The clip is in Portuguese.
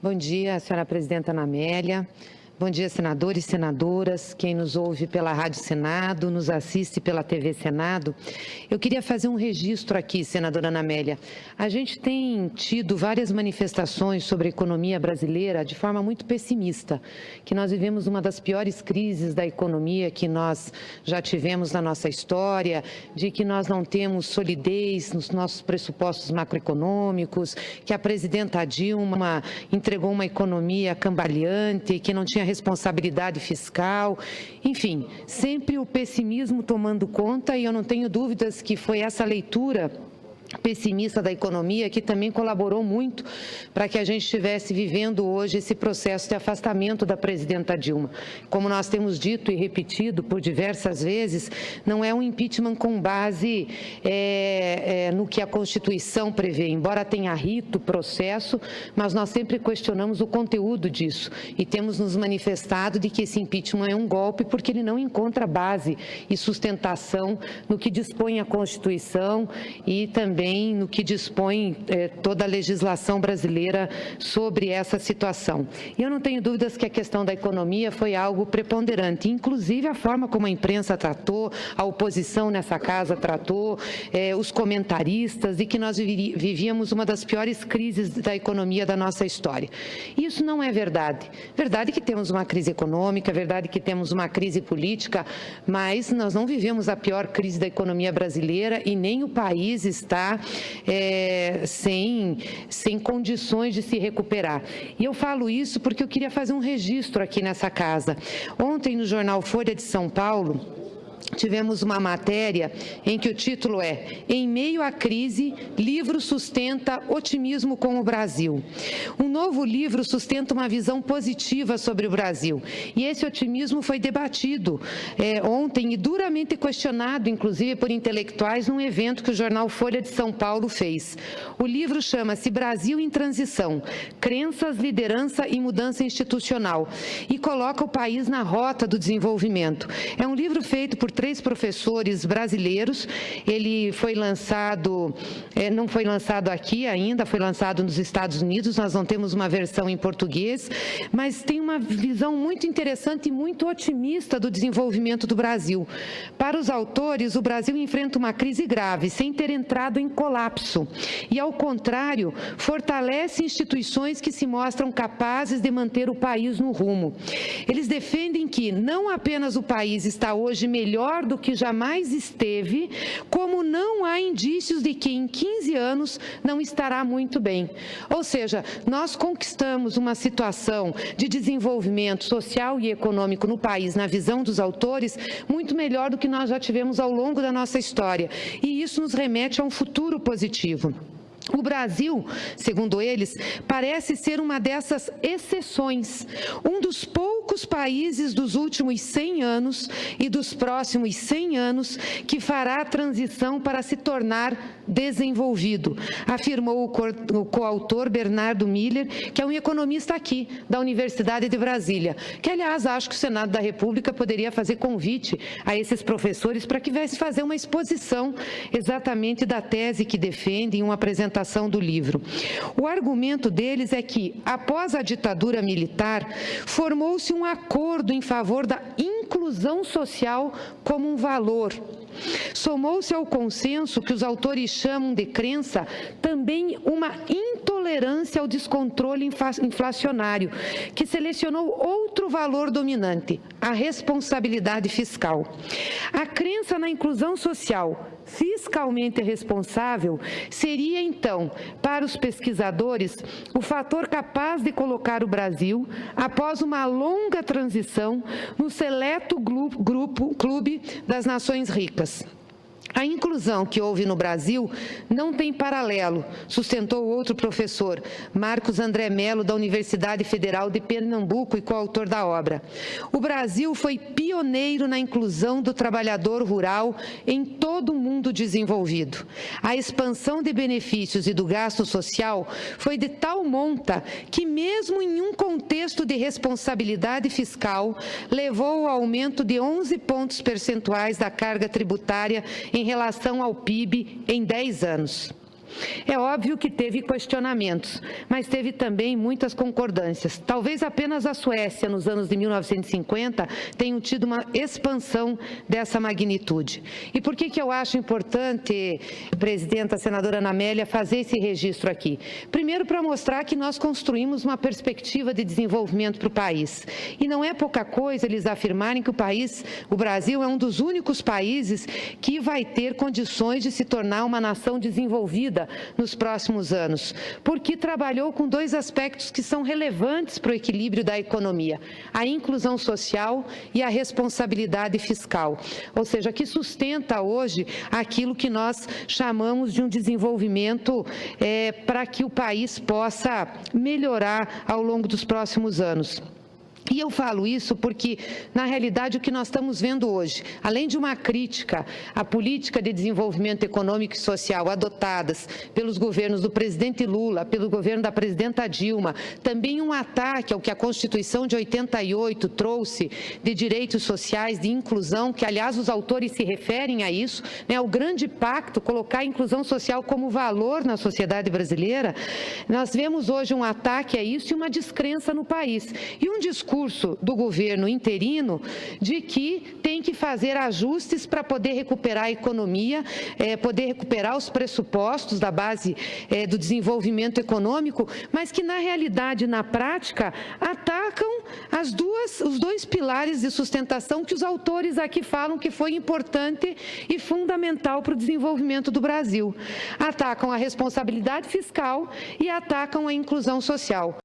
Bom dia, senhora presidenta Ana Amélia. Bom dia, senadores e senadoras, quem nos ouve pela Rádio Senado, nos assiste pela TV Senado. Eu queria fazer um registro aqui, senadora Ana Amélia. A gente tem tido várias manifestações sobre a economia brasileira de forma muito pessimista, que nós vivemos uma das piores crises da economia que nós já tivemos na nossa história, de que nós não temos solidez nos nossos pressupostos macroeconômicos, que a presidenta Dilma entregou uma economia cambaleante, que não tinha responsabilidade fiscal, enfim, sempre o pessimismo tomando conta, e eu não tenho dúvidas que foi essa leitura pessimista da economia que também colaborou muito para que a gente estivesse vivendo hoje esse processo de afastamento da presidenta Dilma. Como nós temos dito e repetido por diversas vezes, não é um impeachment com base no que a Constituição prevê, embora tenha rito, processo, mas nós sempre questionamos o conteúdo disso e temos nos manifestado de que esse impeachment é um golpe porque ele não encontra base e sustentação no que dispõe a Constituição e também no que dispõe toda a legislação brasileira sobre essa situação. E eu não tenho dúvidas que a questão da economia foi algo preponderante, inclusive a forma como a imprensa tratou, a oposição nessa casa tratou, os comentaristas, e que nós vivíamos uma das piores crises da economia da nossa história. Isso não é verdade. Verdade que temos uma crise econômica, verdade que temos uma crise política, mas nós não vivemos a pior crise da economia brasileira e nem o país está sem condições de se recuperar. E eu falo isso porque eu queria fazer um registro aqui nessa casa. Ontem, no jornal Folha de São Paulo, tivemos uma matéria em que o título é "Em meio à crise, livro sustenta otimismo com o Brasil". Um novo livro sustenta uma visão positiva sobre o Brasil. E esse otimismo foi debatido ontem e duramente questionado, inclusive por intelectuais, num evento que o jornal Folha de São Paulo fez. O livro chama-se Brasil em Transição, Crenças, Liderança e Mudança Institucional, e coloca o país na rota do desenvolvimento. É um livro feito por 3 professores brasileiros. Ele foi lançado, não foi lançado aqui ainda, foi lançado nos Estados Unidos, nós não temos uma versão em português, mas tem uma visão muito interessante e muito otimista do desenvolvimento do Brasil. Para os autores, o Brasil enfrenta uma crise grave, sem ter entrado em colapso, e, ao contrário, fortalece instituições que se mostram capazes de manter o país no rumo. Eles defendem que não apenas o país está hoje melhor do que jamais esteve, como não há indícios de que em 15 anos não estará muito bem. Ou seja, nós conquistamos uma situação de desenvolvimento social e econômico no país, na visão dos autores, muito melhor do que nós já tivemos ao longo da nossa história. E isso nos remete a um futuro positivo. O Brasil, segundo eles, parece ser uma dessas exceções, um dos poucos países dos últimos 100 anos e dos próximos 100 anos que fará a transição para se tornar desenvolvido, afirmou o coautor Bernardo Miller, que é um economista aqui, da Universidade de Brasília, que, aliás, acho que o Senado da República poderia fazer convite a esses professores para que viessem fazer uma exposição exatamente da tese que defendem, uma apresentação do livro. O argumento deles é que, após a ditadura militar, formou-se um acordo em favor da inclusão social como um valor. Somou-se ao consenso que os autores chamam de crença também uma intolerância ao descontrole inflacionário, que selecionou outro valor dominante, a responsabilidade fiscal. A crença na inclusão social fiscalmente responsável seria, então, para os pesquisadores, o fator capaz de colocar o Brasil, após uma longa transição, no seleto clube das nações ricas. A inclusão que houve no Brasil não tem paralelo, sustentou outro professor, Marcos André Mello, da Universidade Federal de Pernambuco e coautor da obra. O Brasil foi pioneiro na inclusão do trabalhador rural em todo o mundo desenvolvido. A expansão de benefícios e do gasto social foi de tal monta que, mesmo em um contexto de responsabilidade fiscal, levou ao aumento de 11 pontos percentuais da carga tributária em relação ao PIB em 10 anos. É óbvio que teve questionamentos, mas teve também muitas concordâncias. Talvez apenas a Suécia, nos anos de 1950, tenha tido uma expansão dessa magnitude. E por que eu acho importante, presidenta, senadora Ana Amélia, fazer esse registro aqui? Primeiro, para mostrar que nós construímos uma perspectiva de desenvolvimento para o país. E não é pouca coisa eles afirmarem que o Brasil é um dos únicos países que vai ter condições de se tornar uma nação desenvolvida nos próximos anos, porque trabalhou com dois aspectos que são relevantes para o equilíbrio da economia: a inclusão social e a responsabilidade fiscal, ou seja, que sustenta hoje aquilo que nós chamamos de um desenvolvimento para que o país possa melhorar ao longo dos próximos anos. E eu falo isso porque, na realidade, o que nós estamos vendo hoje, além de uma crítica à política de desenvolvimento econômico e social adotadas pelos governos do presidente Lula, pelo governo da presidenta Dilma, também um ataque ao que a Constituição de 88 trouxe de direitos sociais, de inclusão, que, aliás, os autores se referem a isso, né, o grande pacto, colocar a inclusão social como valor na sociedade brasileira. Nós vemos hoje um ataque a isso e uma descrença no país. E um discurso do governo interino de que tem que fazer ajustes para poder recuperar a economia, poder recuperar os pressupostos da base do desenvolvimento econômico, mas que na realidade, na prática, atacam os dois pilares de sustentação que os autores aqui falam que foi importante e fundamental para o desenvolvimento do Brasil. Atacam a responsabilidade fiscal e atacam a inclusão social.